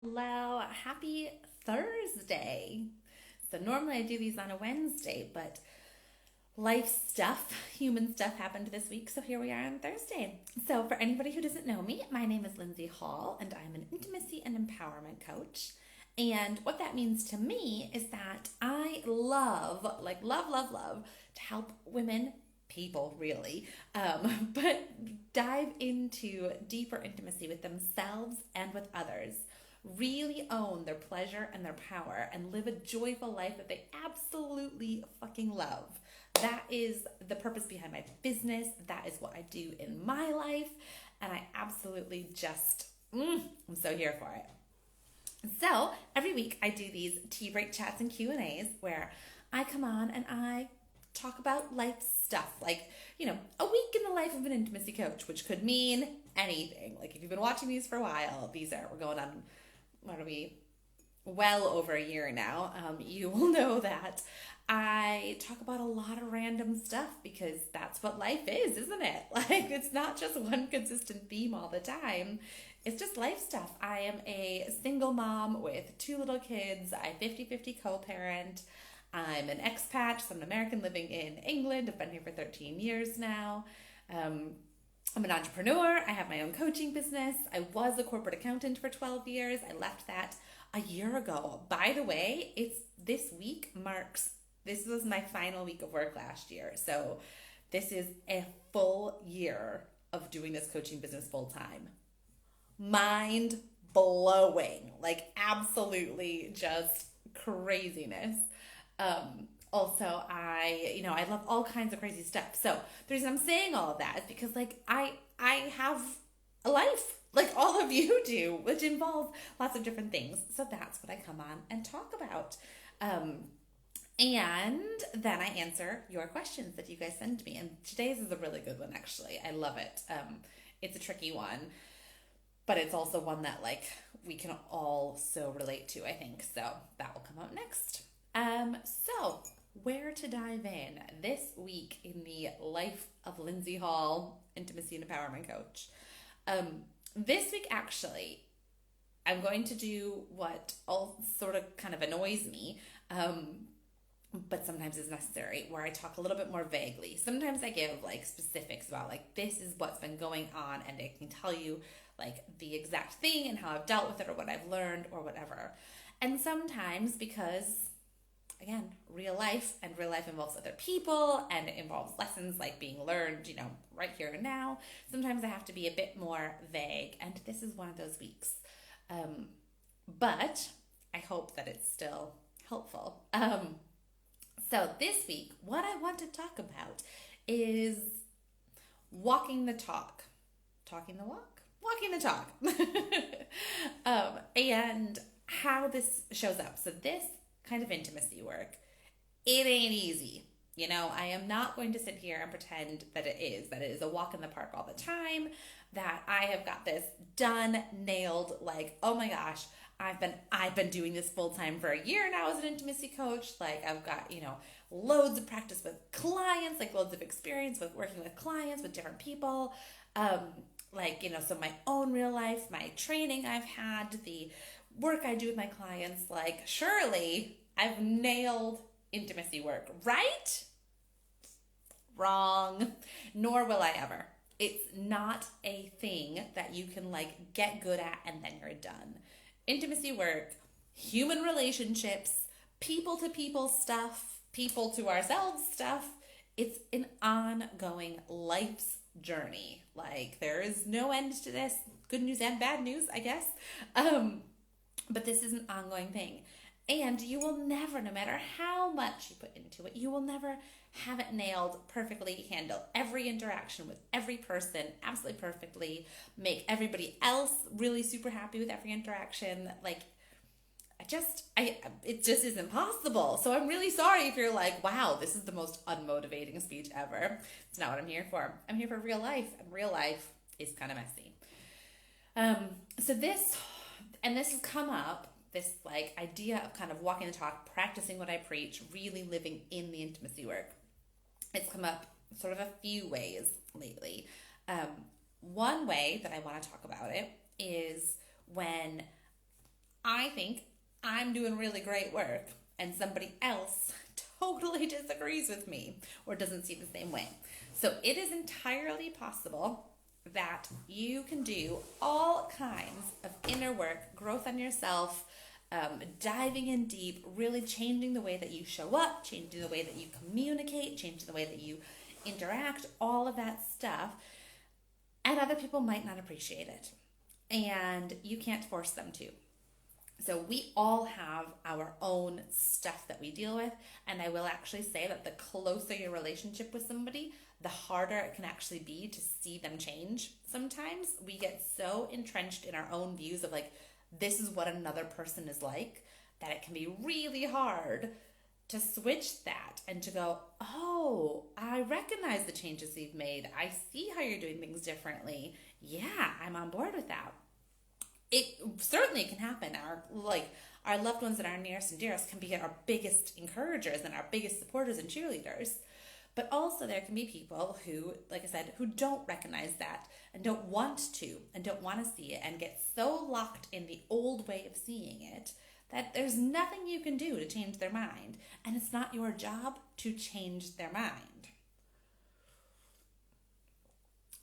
Hello, happy Thursday. So normally I do these on a Wednesday, but life stuff, human stuff happened this week, so here we are on Thursday. So for anybody who doesn't know me, my name is Lindsey Hall, and I'm an intimacy and empowerment coach. And what that means to me is that I love, like love to help women, people really, but dive into deeper intimacy with themselves and with others, really own their pleasure and their power, and live a joyful life that they absolutely fucking love. That is the purpose behind my business. That is what I do in my life. And I absolutely I'm so here for it. So every week I do these tea break chats and Q&As where I come on and I talk about life stuff, like, a week in the life of an intimacy coach, which could mean anything. Like if you've been watching these for a while, we're going on, what are we, well over a year now. You will know that I talk about a lot of random stuff because that's what life is, isn't it? Like it's not just one consistent theme all the time. It's just life stuff. I am a single mom with two little kids. I 50-50 co-parent. I'm an expat, so I'm an American living in England. I've been here for 13 years now. Um, I'm an entrepreneur. I have my own coaching business. I was a corporate accountant for 12 years. I left that a year ago. By the way, this was my final week of work last year. So this is a full year of doing this coaching business full time. Mind blowing, like absolutely just craziness. Also, I love all kinds of crazy stuff. So the reason I'm saying all of that is because like I have a life like all of you do, which involves lots of different things. So that's what I come on and talk about. Um, and then I answer your questions that you guys send me. And today's is a really good one, actually. I love it. It's a tricky one, but it's also one that like we can all so relate to, I think. So that will come out next. So where to dive in this week in the life of Lindsey Hall, intimacy and empowerment coach. This week, actually, I'm going to do what all sort of kind of annoys me, but sometimes is necessary, where I talk a little bit more vaguely. Sometimes I give like specifics about like this is what's been going on, and I can tell you like the exact thing and how I've dealt with it or what I've learned or whatever. And sometimes because again, real life involves other people and it involves lessons like being learned, right here and now. Sometimes I have to be a bit more vague, and this is one of those weeks. But I hope that it's still helpful. So this week, what I want to talk about is walking the talk. Talking the walk? Walking the talk. And how this shows up. So this kind of intimacy work, it ain't easy. I am not going to sit here and pretend that it is a walk in the park all the time, that I have got this done, nailed, like, oh my gosh, I've been doing this full time for a year now as an intimacy coach. Like I've got, loads of practice with clients, like loads of experience with working with clients, with different people. So my own real life, my training I've had, the work I do with my clients, like surely I've nailed intimacy work, right? Wrong. Nor will I ever. It's not a thing that you can like get good at and then you're done. Intimacy work, human relationships, people to people stuff, people to ourselves stuff, it's an ongoing life's journey. Like there is no end to this. Good news and bad news, I guess. But this is an ongoing thing. And you will never, no matter how much you put into it, you will never have it nailed perfectly, handle every interaction with every person absolutely perfectly, make everybody else really super happy with every interaction. Like, it just isn't possible. So I'm really sorry if you're like, wow, this is the most unmotivating speech ever. It's not what I'm here for. I'm here for real life, and real life is kind of messy. So this has come up, this like idea of kind of walking the talk, practicing what I preach, really living in the intimacy work. It's come up sort of a few ways lately. One way that I want to talk about it is when think I'm doing really great work and somebody else totally disagrees with me or doesn't see the same way. So it is entirely possible that you can do all kinds of inner work, growth on yourself, diving in deep, really changing the way that you show up, changing the way that you communicate, changing the way that you interact, all of that stuff. And other people might not appreciate it. And you can't force them to. So we all have our own stuff that we deal with. And I will actually say that the closer your relationship with somebody, the harder it can actually be to see them change. Sometimes we get so entrenched in our own views of like, this is what another person is like, that it can be really hard to switch that and to go, oh, I recognize the changes you've made. I see how you're doing things differently. Yeah, I'm on board with that. It certainly can happen. Our loved ones and our nearest and dearest can be our biggest encouragers and our biggest supporters and cheerleaders. But also there can be people who, like I said, who don't recognize that and don't want to see it and get so locked in the old way of seeing it that there's nothing you can do to change their mind. And it's not your job to change their mind.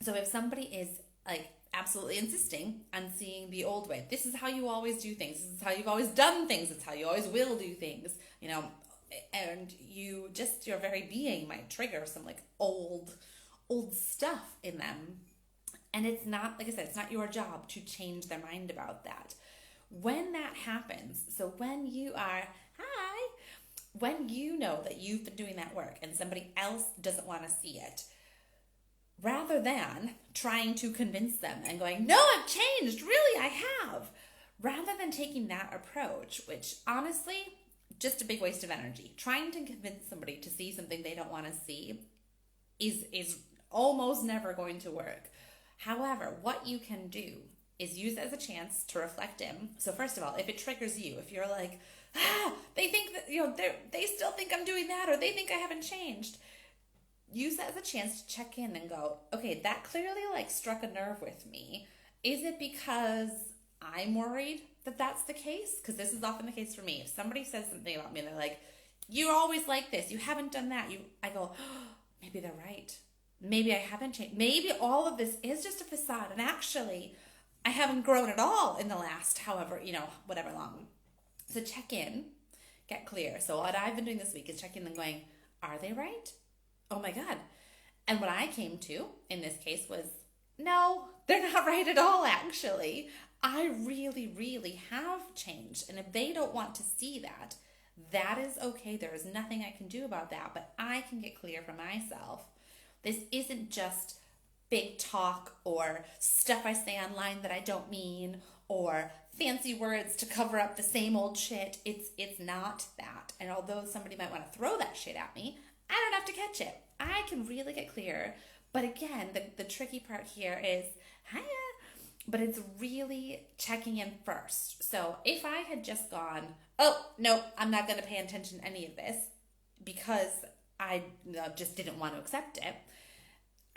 So if somebody is like absolutely insisting on seeing the old way, this is how you always do things, this is how you've always done things, it's how you always will do things, and your very being might trigger some like old stuff in them. And it's not, like I said, it's not your job to change their mind about that. When that happens, so when you know that you've been doing that work and somebody else doesn't want to see it, rather than trying to convince them and going, no, I've changed, really, I have, rather than taking that approach, which honestly, just a big waste of energy. Trying to convince somebody to see something they don't want to see is almost never going to work. However, what you can do is use it as a chance to reflect in. So first of all, if it triggers you, if you're like, they think that, they still think I'm doing that, or they think I haven't changed, use that as a chance to check in and go, okay, that clearly struck a nerve with me. Is it because I'm worried that that's the case? Because this is often the case for me. If somebody says something about me and they're like, you're always like this, you haven't done that, I go, maybe they're right. Maybe I haven't changed. Maybe all of this is just a facade, and actually I haven't grown at all in the last whatever long. So check in, get clear. So what I've been doing this week is checking and going, are they right? Oh my God. And what I came to in this case was, no, they're not right at all, actually. I really, really have changed. And if they don't want to see that, that is okay. There is nothing I can do about that, but I can get clear for myself. This isn't just big talk or stuff I say online that I don't mean, or fancy words to cover up the same old shit. It's not that. And although somebody might want to throw that shit at me, I don't have to catch it. I can really get clear. But again, the tricky part here is, but it's really checking in first. So if I had just gone, oh, no, I'm not going to pay attention to any of this because I just didn't want to accept it,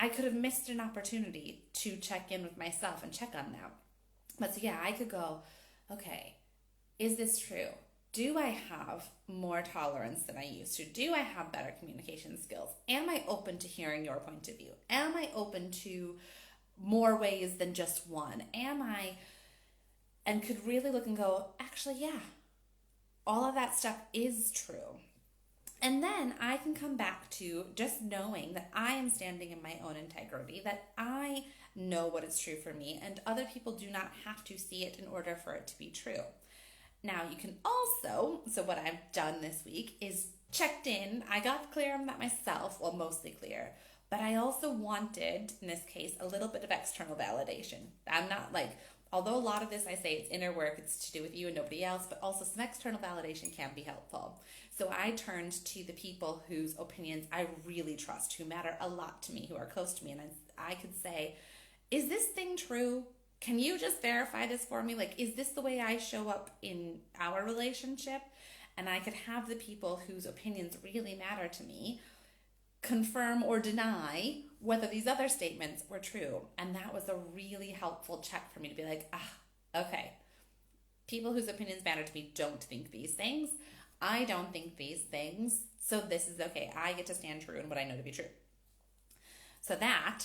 I could have missed an opportunity to check in with myself and check on that. But so yeah, I could go, okay, is this true? Do I have more tolerance than I used to? Do I have better communication skills? Am I open to hearing your point of view? Am I open to more ways than just one? And could really look and go, actually, yeah, all of that stuff is true. And then I can come back to just knowing that I am standing in my own integrity, that I know what is true for me, and other people do not have to see it in order for it to be true. Now, you can also, so what I've done this week is checked in. I got clear on that myself, well, mostly clear, but I also wanted, in this case, a little bit of external validation. I'm not although a lot of this I say it's inner work, it's to do with you and nobody else, but also some external validation can be helpful. So I turned to the people whose opinions I really trust, who matter a lot to me, who are close to me, and I could say, is this thing true? Can you just verify this for me? Is this the way I show up in our relationship? And I could have the people whose opinions really matter to me confirm or deny whether these other statements were true. And that was a really helpful check for me to be like, okay, People whose opinions matter to me don't think these things. I don't think these things, so this is okay. I get to stand true in what I know to be true. So that,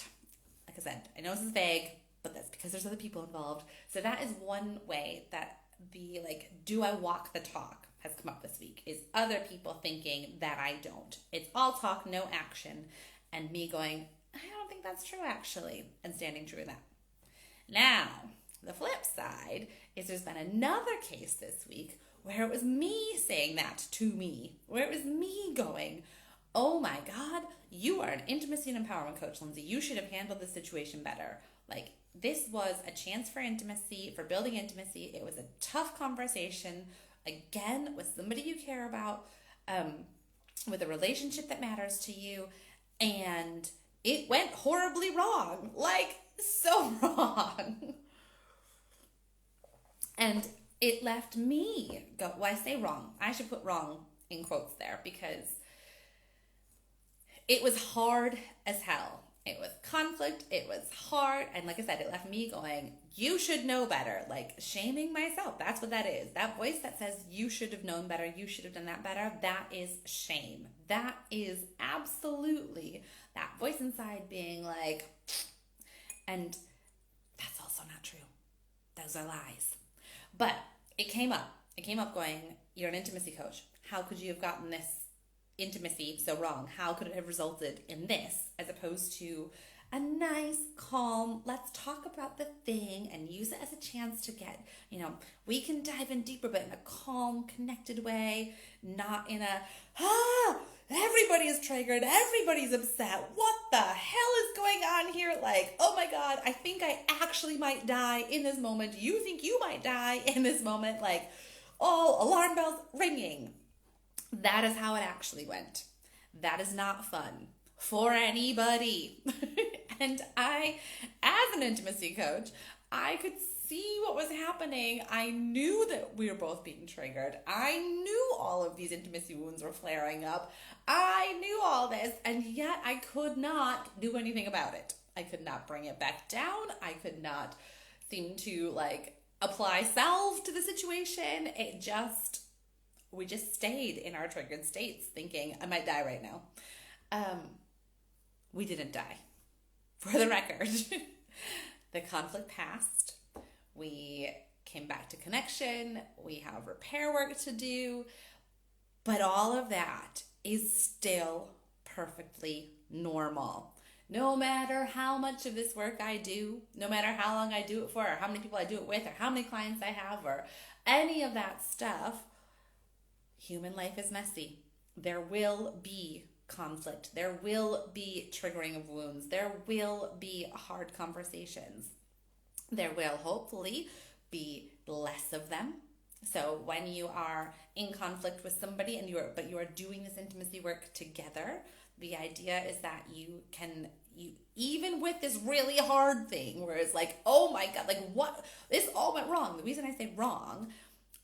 like I said, I know this is vague, but that's because there's other people involved. So that is one way that the, like, do I walk the talk has come up this week, is other people thinking that I don't. It's all talk, no action, and me going, I don't think that's true actually, and standing true in that. Now, the flip side is there's been another case this week where it was me saying that to me, where it was me going, oh my God, you are an intimacy and empowerment coach, Lindsey. You should have handled the situation better. Like, this was a chance for intimacy, for building intimacy. It was a tough conversation, again, with somebody you care about, with a relationship that matters to you, and it went horribly wrong. Like, so wrong. And it left me go, well, I say wrong. I should put wrong in quotes there, because it was hard as hell. It was conflict. It was hard. And like I said, it left me going, you should know better. Like, shaming myself. That's what that is. That voice that says you should have known better. You should have done that better. That is shame. That is absolutely that voice inside being like, and that's also not true. Those are lies. But it came up. It came up going, you're an intimacy coach. How could you have gotten this intimacy so wrong? How could it have resulted in this, as opposed to a nice, calm, let's talk about the thing and use it as a chance to get, we can dive in deeper, but in a calm, connected way, not in a, everybody is triggered, everybody's upset, what the hell is going on here? Like, oh my God, I think I actually might die in this moment. You think you might die in this moment? Like, oh, alarm bells ringing. That is how it actually went. That is not fun for anybody. And I, as an intimacy coach, I could see what was happening. I knew that we were both being triggered. I knew all of these intimacy wounds were flaring up. I knew all this, and yet I could not do anything about it. I could not bring it back down. I could not seem to, apply salve to the situation. We just stayed in our triggered states thinking, I might die right now. We didn't die. For the record, the conflict passed. We came back to connection. We have repair work to do. But all of that is still perfectly normal. No matter how much of this work I do, no matter how long I do it for, or how many people I do it with, or how many clients I have, or any of that stuff, human life is messy. There will be conflict. There will be triggering of wounds. There will be hard conversations. There will hopefully be less of them. So when you are in conflict with somebody and you are doing this intimacy work together, the idea is that you even with this really hard thing where it's like, oh my God, like what? This all went wrong. The reason I say wrong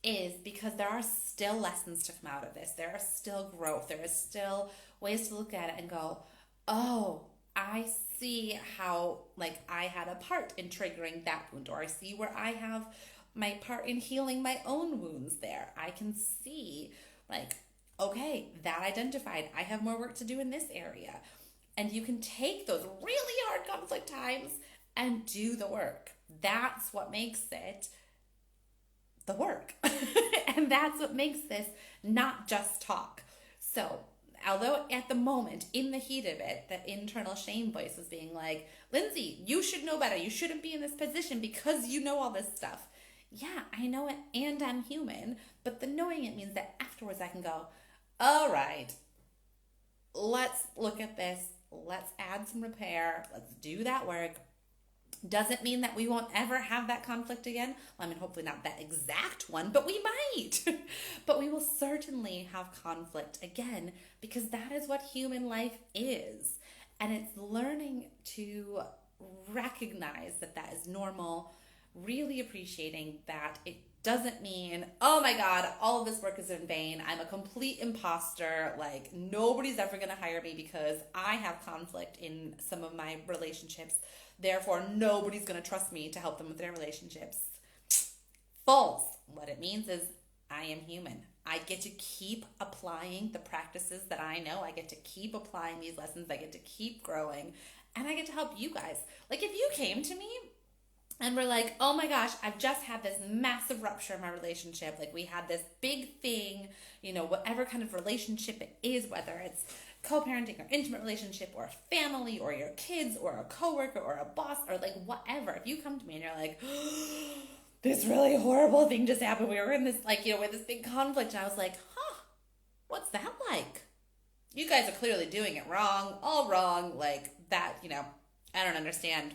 is because there are still lessons to come out of this. There are still growth. There is still ways to look at it and go, oh, I see how I had a part in triggering that wound, or I see where I have my part in healing my own wounds there. I can see okay, that identified. I have more work to do in this area. And you can take those really hard conflict times and do the work. That's what makes it the work. And that's what makes this not just talk. So although at the moment, in the heat of it, that internal shame voice was being like, Lindsey, you should know better. You shouldn't be in this position because you know all this stuff. Yeah, I know it, and I'm human. But the knowing it means that afterwards I can go, all right, let's look at this. Let's add some repair. Let's do that work. Doesn't mean that we won't ever have that conflict again. Well, I mean, hopefully not that exact one, but we might. But we will certainly have conflict again, because that is what human life is. And it's learning to recognize that that is normal, really appreciating that it doesn't mean, oh my God, all of this work is in vain. I'm a complete imposter. Nobody's ever going to hire me because I have conflict in some of my relationships. Therefore, nobody's going to trust me to help them with their relationships. False. What it means is I am human. I get to keep applying the practices that I know. I get to keep applying these lessons. I get to keep growing. And I get to help you guys. Like if you came to me and we're like, oh my gosh, I've just had this massive rupture in my relationship. Like we had this big thing, whatever kind of relationship it is, whether it's co-parenting or intimate relationship or family or your kids or a coworker or a boss or like whatever. If you come to me and you're like, this really horrible thing just happened. We were in this with this big conflict. And I was like, what's that like? You guys are clearly doing it wrong, all wrong. Like that, I don't understand.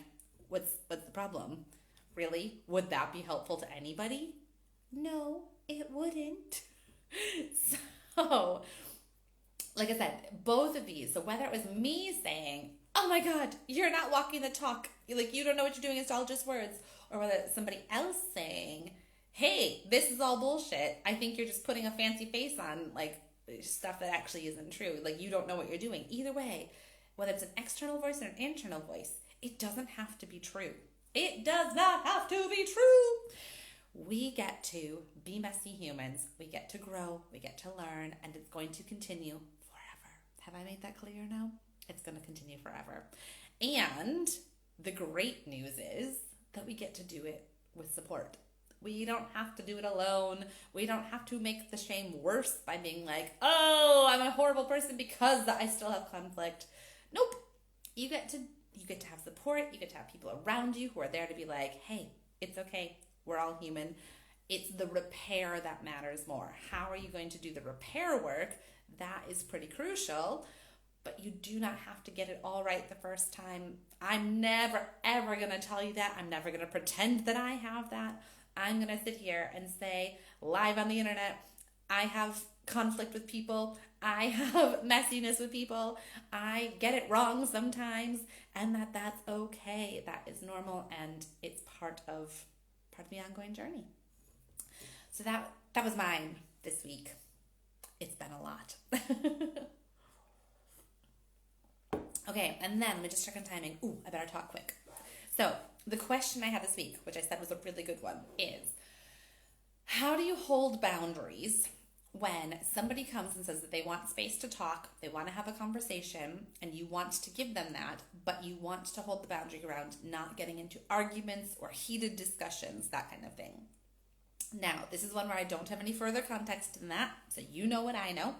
What's the problem? Really? Would that be helpful to anybody? No, it wouldn't. So, like I said, both of these, so whether it was me saying, oh my God, you're not walking the talk, like you don't know what you're doing, it's all just words, or whether it's somebody else saying, hey, this is all bullshit, I think you're just putting a fancy face on, like, stuff that actually isn't true, like you don't know what you're doing. Either way, whether it's an external voice or an internal voice, it doesn't have to be true. It does not have to be true. We get to be messy humans. We get to grow. We get to learn. And it's going to continue forever. Have I made that clear now? It's going to continue forever. And the great news is that we get to do it with support. We don't have to do it alone. We don't have to make the shame worse by being like, oh, I'm a horrible person because I still have conflict. Nope. You get to have support. You get to have people around you who are there to be like, hey, it's okay. We're all human. It's the repair that matters more. How are you going to do the repair work? That is pretty crucial, but you do not have to get it all right the first time. I'm never, ever going to tell you that. I'm never going to pretend that I have that. I'm going to sit here and say live on the internet, I have conflict with people. I have messiness with people. I get it wrong sometimes, and that's okay. That is normal, and it's part of the ongoing journey. So that was mine this week. It's been a lot. Okay, and then let me just check on timing. Ooh, I better talk quick. So the question I had this week, which I said was a really good one, is how do you hold boundaries when somebody comes and says that they want space to talk, they want to have a conversation, and you want to give them that, but you want to hold the boundary around not getting into arguments or heated discussions, that kind of thing. Now, this is one where I don't have any further context than that, so you know what I know.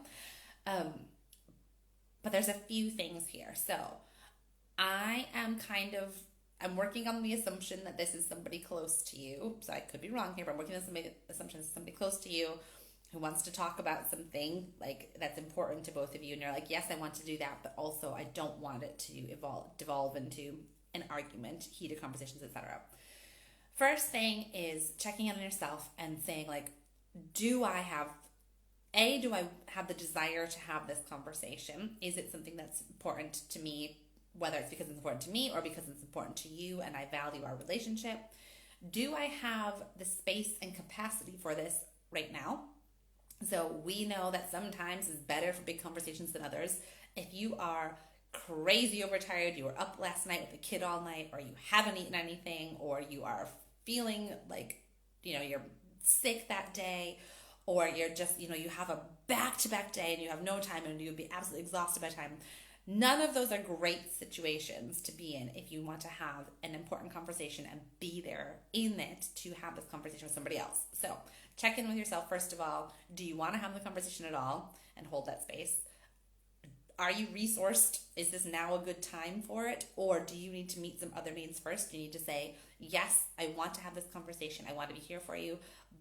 But there's a few things here. So I'm working on the assumption that this is somebody close to you. So I could be wrong here, but I'm working on the assumption it's somebody close to you who wants to talk about something like that's important to both of you. And you're like, yes, I want to do that, but also I don't want it to devolve into an argument, heated conversations, etc. First thing is checking in on yourself and saying like, do I have the desire to have this conversation? Is it something that's important to me, whether it's because it's important to me or because it's important to you and I value our relationship? Do I have the space and capacity for this right now? So we know that sometimes it's better for big conversations than others. If you are crazy overtired, you were up last night with the kid all night, or you haven't eaten anything, or you are feeling like, you're sick that day, or you're just, you have a back-to-back day and you have no time and you'd be absolutely exhausted by time. None of those are great situations to be in if you want to have an important conversation and be there in it to have this conversation with somebody else. So check in with yourself, first of all. Do you want to have the conversation at all and hold that space? Are you resourced? Is this now a good time for it? Or do you need to meet some other needs first? You need to say, yes, I want to have this conversation. I want to be here for you,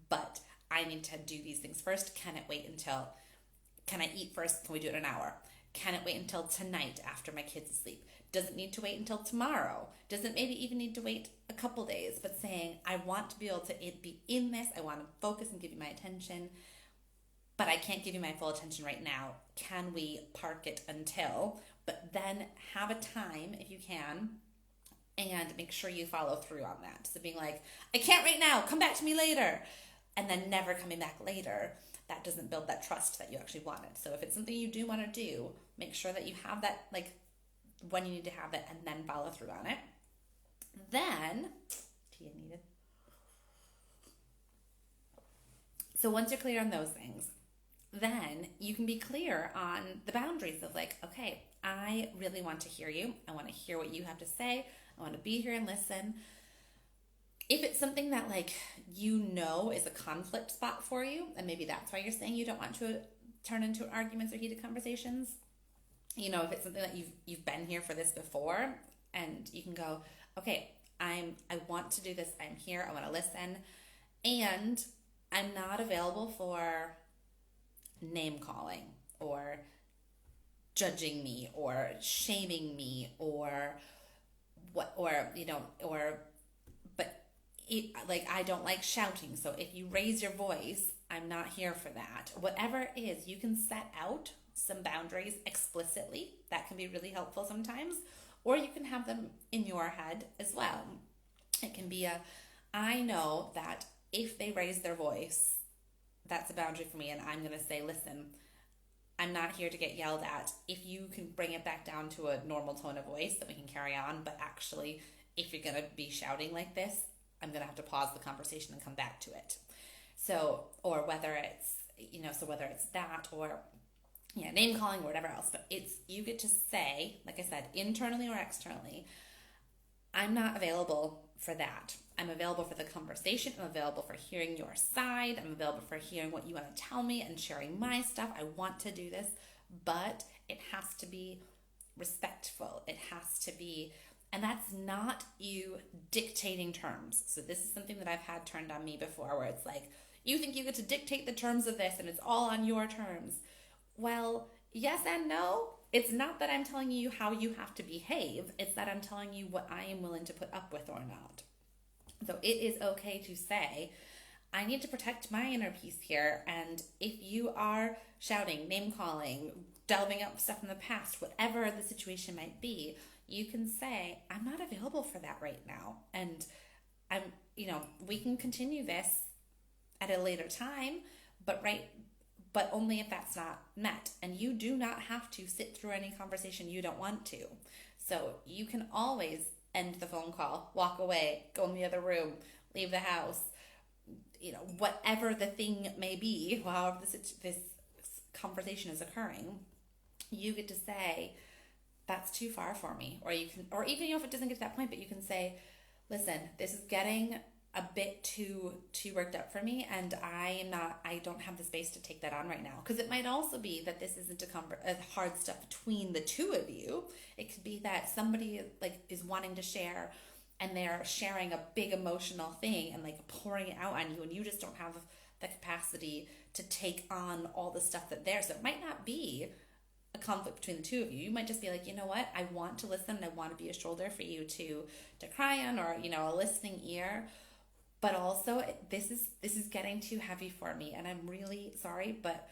but I need to do these things first. Can I eat first? Can we do it in an hour? Can it wait until tonight after my kid's asleep? Does it need to wait until tomorrow? Does it maybe even need to wait a couple days? But saying, I want to be able to be in this. I want to focus and give you my attention, but I can't give you my full attention right now. Can we park it until? But then have a time, if you can, and make sure you follow through on that. So being like, I can't right now, come back to me later, and then never coming back later, that doesn't build that trust that you actually wanted. So if it's something you do want to do, make sure that you have that, like, when you need to have it, and then follow through on it. Then, tea needed. So once you're clear on those things, then you can be clear on the boundaries of like, okay, I really want to hear you. I want to hear what you have to say. I want to be here and listen. If it's something that like is a conflict spot for you, and maybe that's why you're saying you don't want to turn into arguments or heated conversations. If it's something that you've been here for this before, and you can go, okay, I want to do this. I'm here. I want to listen, and I'm not available for name calling or judging me or shaming me but I don't like shouting. So if you raise your voice, I'm not here for that. Whatever it is, you can set out some boundaries explicitly. That can be really helpful sometimes. Or you can have them in your head as well. It can be I know that if they raise their voice, that's a boundary for me, and I'm going to say, listen, I'm not here to get yelled at. If you can bring it back down to a normal tone of voice, then we can carry on. But actually, if you're going to be shouting like this, I'm going to have to pause the conversation and come back to it. So, or whether it's that or name calling or whatever else, but you get to say, like I said, internally or externally, I'm not available for that. I'm available for the conversation. I'm available for hearing your side. I'm available for hearing what you want to tell me and sharing my stuff. I want to do this, but it has to be respectful. It has to be, and that's not you dictating terms. So this is something that I've had turned on me before, where it's like, you think you get to dictate the terms of this and it's all on your terms. Well, yes and no. It's not that I'm telling you how you have to behave. It's that I'm telling you what I am willing to put up with or not. So it is okay to say, I need to protect my inner peace here. And if you are shouting, name calling, delving up stuff in the past, whatever the situation might be, you can say, I'm not available for that right now. And we can continue this at a later time, but only if that's not met. And you do not have to sit through any conversation you don't want to. So you can always end the phone call, walk away, go in the other room, leave the house, whatever the thing may be, however this conversation is occurring, you get to say, that's too far for me. Or you can, or even if it doesn't get to that point, but you can say, listen, this is getting a bit too worked up for me, and I don't have the space to take that on right now. Because it might also be that this isn't a hard stuff between the two of you. It could be that somebody is wanting to share, and they're sharing a big emotional thing and pouring it out on you, and you just don't have the capacity to take on all the stuff that there. So it might not be a conflict between the two of you. You might just be like, you know what, I want to listen, and I want to be a shoulder for you to cry on, or a listening ear. But also, this is getting too heavy for me, and I'm really sorry, but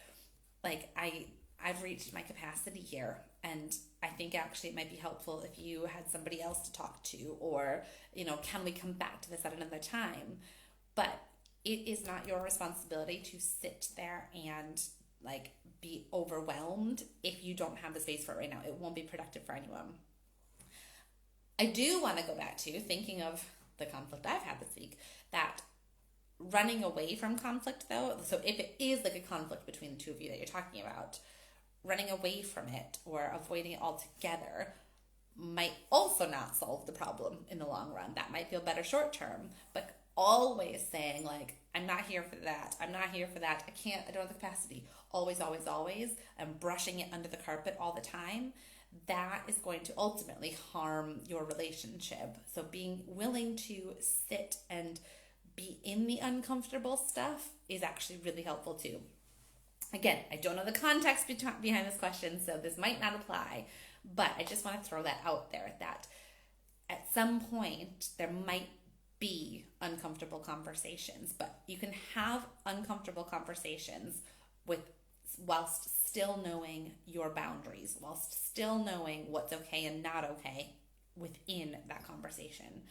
I've reached my capacity here, and I think actually it might be helpful if you had somebody else to talk to, or can we come back to this at another time? But it is not your responsibility to sit there and be overwhelmed if you don't have the space for it right now. It won't be productive for anyone. I do want to go back to thinking of the conflict I've had this week, that running away from conflict though, so if it is a conflict between the two of you that you're talking about, running away from it or avoiding it altogether might also not solve the problem in the long run. That might feel better short term, but always saying I'm not here for that, I'm not here for that, I don't have the capacity, always, and brushing it under the carpet all the time, that is going to ultimately harm your relationship. So being willing to sit and be in the uncomfortable stuff is actually really helpful too. Again, I don't know the context behind this question, so this might not apply, but I just want to throw that out there, that at some point there might be uncomfortable conversations, but you can have uncomfortable conversations whilst still knowing your boundaries, whilst still knowing what's okay and not okay within that conversation.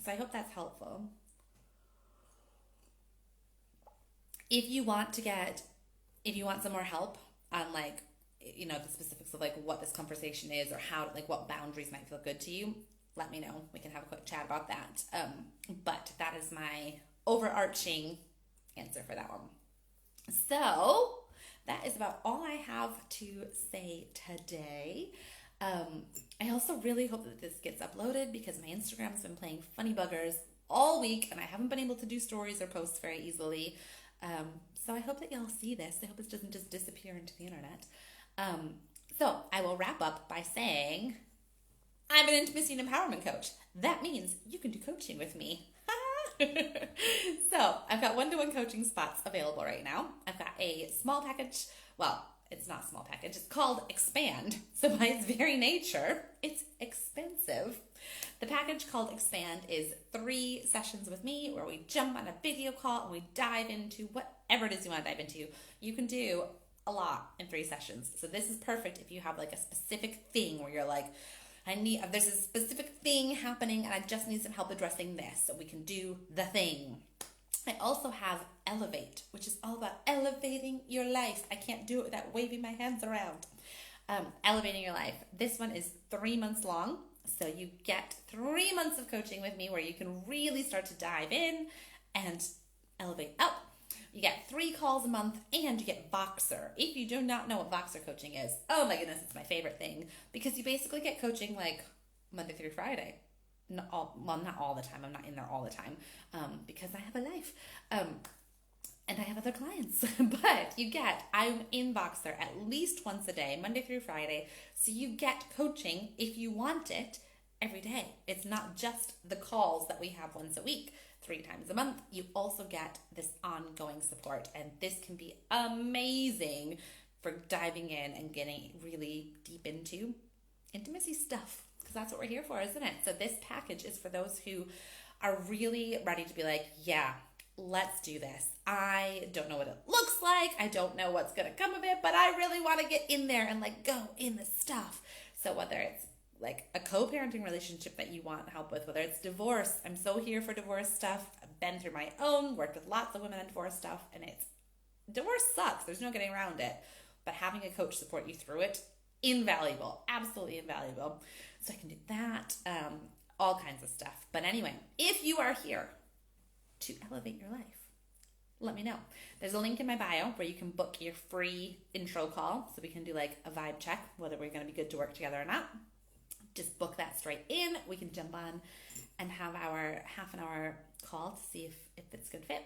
So I hope that's helpful. If you want some more help on the specifics of what this conversation is, or how what boundaries might feel good to you, let me know. We can have a quick chat about that. But that is my overarching answer for that one. So that is about all I have to say today. I also really hope that this gets uploaded because my Instagram's been playing funny buggers all week and I haven't been able to do stories or posts very easily. So I hope that y'all see this. I hope this doesn't just disappear into the internet. So I will wrap up by saying I'm an intimacy and empowerment coach. That means you can do coaching with me. So I've got one-to-one coaching spots available right now. I've got a small package. Well, it's not a small package. It's called Expand. So by its very nature, it's expensive. The package called Expand is 3 sessions with me where we jump on a video call and we dive into whatever it is you want to dive into. You can do a lot in 3 sessions. So this is perfect if you have like a specific thing where you're like, there's a specific thing happening and I just need some help addressing this. So we can do the thing. I also have Elevate, which is all about elevating your life. I can't do it without waving my hands around. Elevating your life. This one is 3 months long. So you get 3 months of coaching with me where you can really start to dive in and elevate up. You get 3 calls a month and you get Voxer. If you do not know what Voxer coaching is, oh my goodness, it's my favorite thing because you basically get coaching like Monday through Friday. Not all the time. I'm not in there all the time because I have a life and I have other clients. But I'm in Voxer at least once a day, Monday through Friday. So you get coaching if you want it every day. It's not just the calls that we have once a week, 3 times a month. You also get this ongoing support. And this can be amazing for diving in and getting really deep into intimacy stuff. Because that's what we're here for, isn't it? So this package is for those who are really ready to be like, yeah, let's do this. I don't know what it looks like. I don't know what's going to come of it, but I really want to get in there and like go in the stuff. So whether it's like a co-parenting relationship that you want help with, whether it's divorce, I'm so here for divorce stuff. I've been through my own, worked with lots of women on divorce stuff, and divorce sucks. There's no getting around it. But having a coach support you through it, invaluable, absolutely invaluable. So I can do that, all kinds of stuff. But anyway, if you are here to elevate your life, let me know. There's a link in my bio where you can book your free intro call. So we can do like a vibe check, whether we're going to be good to work together or not. Just book that straight in. We can jump on and have our half an hour call to see if it's a good fit.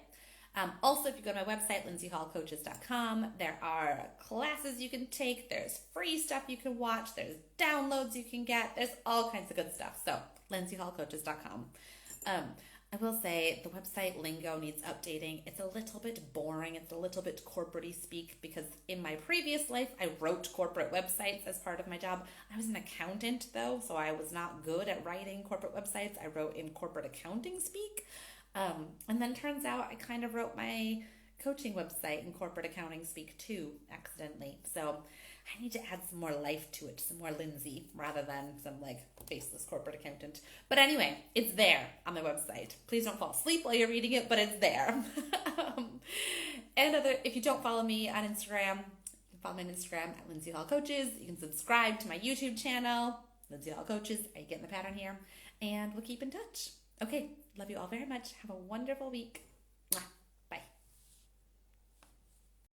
Also, if you go to my website, lindseyhallcoaches.com, there are classes you can take. There's free stuff you can watch. There's downloads you can get. There's all kinds of good stuff. So, lindseyhallcoaches.com. I will say the website lingo needs updating. It's a little bit boring. It's a little bit corporate-y speak because in my previous life, I wrote corporate websites as part of my job. I was an accountant, though, so I was not good at writing corporate websites. I wrote in corporate accounting speak. And then turns out I kind of wrote my coaching website in corporate accounting speak too, accidentally. So I need to add some more life to it, some more Lindsey, rather than some like faceless corporate accountant. But anyway, it's there on my website. Please don't fall asleep while you're reading it, but it's there. If you don't follow me on Instagram, you can follow me on Instagram at Lindsey Hall Coaches. You can subscribe to my YouTube channel, Lindsey Hall Coaches. Are you getting the pattern here? And we'll keep in touch. Okay, love you all very much. Have a wonderful week.